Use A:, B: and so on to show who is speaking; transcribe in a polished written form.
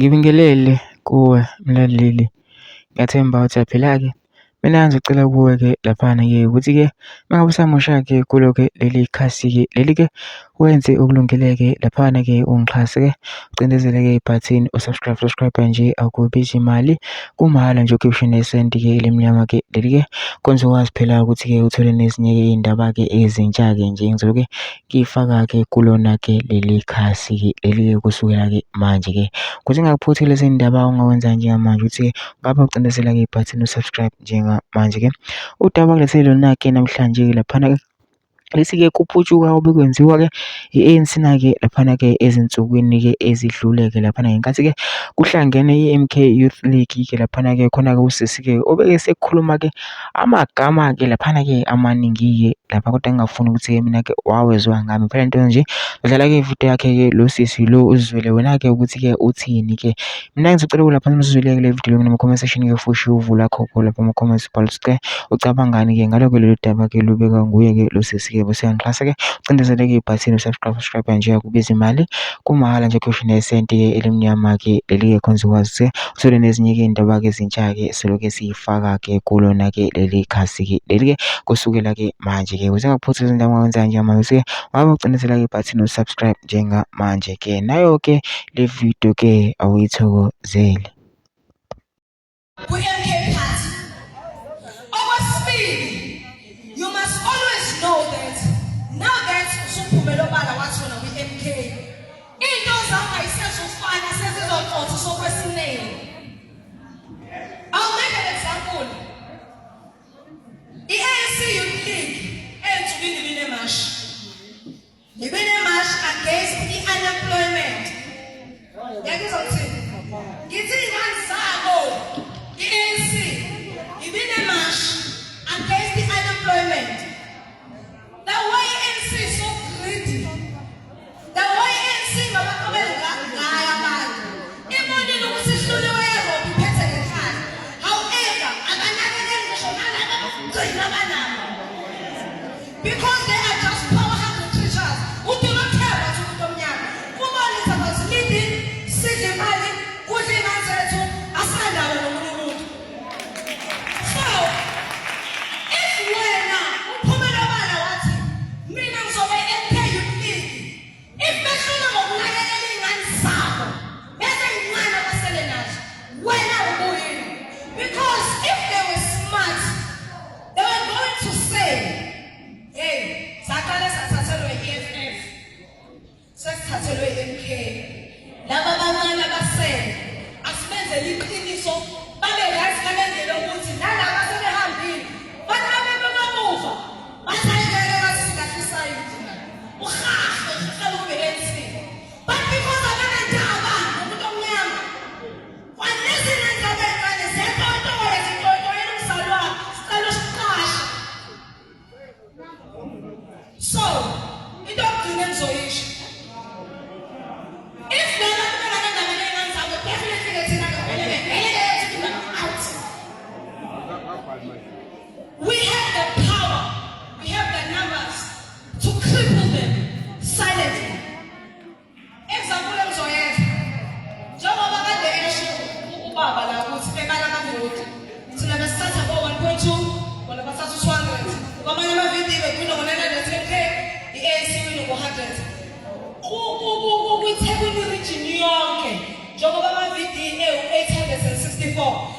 A: Ngibingelele kuwe mlaleli, ngiyathemba ukuthi uyaphila-ke. Mina ngizocela kuwe-ke laphana-ke ukuthi-ke uma ngabe usamusha-ke kulo-ke leli khasi-ke leli-ke wenze okulungile-ke laphana-ke ungixhase-ke ucindezele-ke ibhathini subscribe nje akubizi imali, kumahhala nje ukhiphe nesenti-ke elimnyama-ke leli-ke kwenza ukwazi phela ukuthi-ke uthole nezinye-ke iy'ndaba-ke ezintsha-ke nje ngizobe-ke ngiyifaka-ke kulona-ke leli khasi-ke leli-ke kusukela-ke manje-ke. Kuthi ngingakuphuthi lezi ndaba ongawenza njengamanje ukuthi-ke ngabe ucindezela-ke ibhathini subscribe njengamanje-ke. Udaba kulethele lona-ke namhlanje-ke laphana-ke lesi-ke kuphutshuka obekwenziwa-ke i-ANC na-ke laphana-ke ezinsukwini-ke ezidlule-ke laphana ngenkathi-ke kuhlangene i-MK Youth League-ke laphana-ke khona-ke usisi-ke obeke sekukhuluma-ke amagama-ke laphana-ke amaningi-ke lapha kodwa ngingafuni ukuthi-ke mina-ke wawezwa ngami phela nto nje udlala-ke ividiyo yakhe-ke lo sisi lo uzwele wena-ke ukuthi-ke uthini-ke. Mina ngizocela lapha nimzwile-ke le video nama-comment section-ke futhi uvula khokho lapha ama-comments ubhala ukuthi-ke ucabangani-ke ngalo-ke lolu daba-ke lubekwa nguye-ke lo sisi-ke bese uyangixhasa-ke ucindezele-ke ibhathini subscribe nje akubizi imali, kumahhala nje ukhiphe nesenti-ke elimnyama-ke leli-ke khonza ukwazi uthole nezinye-ke iy'ndaba-ke ezintsha-ke siloke siyifaka-ke kulona-ke leli khasi-ke leli-ke kusukela-ke manje-ke. Ukuze ngakuphuthi izindaba ongawenza njengamanje ngabe ucindezela-ke ibhathini subscribe njengamanje-ke nayo-ke le video-ke awuyithokozele.
B: Kwi-MK Party. Okwesibili, you must always know that now that usuphumela obala wathi wena kwi-MK, into zakho ayisezufana sezizoxoxa sokwesinene. I'll make an example. I-ANC Youth League ensukwini libinemashi. Libinemashi against i-unemployment. Yakuzothini? Ngithi ingane zabo i-ANC ibinemashi against the unemployment. The way ANC is so greedy, the way ANC ngabaqabela ngaya abantu imonile ukuthi ihluliwe eRobi iphethe ngekhaya. However, abanakekeli ngisho nalaba abagcina abanabo because they are just power-hungry creatures who do not care about umuntu omnyama. Kubona it's about living, sidla imali, kudla iy'ngane zethu, asandalo nomunye umuntu. So, if wena uphumela obala wathi mina ngizobe i-MK Youth League, if behlula ngokunakekela iy'ngane zabo bese iy'ncane abasele nazo, wena ubuyini. Because if they were smart, they were going to say, hey, saqale sathathelwe i-EFF, sesithathelwe i-MK. Laba bancane abasele asibenzele iqiniso babe right kabenzele ukuthi nalaba sebehambile bona bebemamuva basayibeke bathi singahlisa yini uhahle uhlala ube-ANC. But because abanendaba umuntu omnyama kwanezi nendaba ey'ncane zetotoye zitotoyela umzalwane sicela usiqashe. So into yokugcina engizoyisho, if laba benganendaba ney'ngane zabo definitely thina ngempela out. We have the power, we have the numbers to cripple them silently. Example engizoyenza, njengoba kade esho ubaba la ukuthi bebala amavoti thina besithatha bo-1.2 bona bathatha u-200 kwamanye amavidiyo bekwina ngo-910K, i-ANC wina ngo-100. KwiThekwini region yonke njengoba amavidiyo ewu-864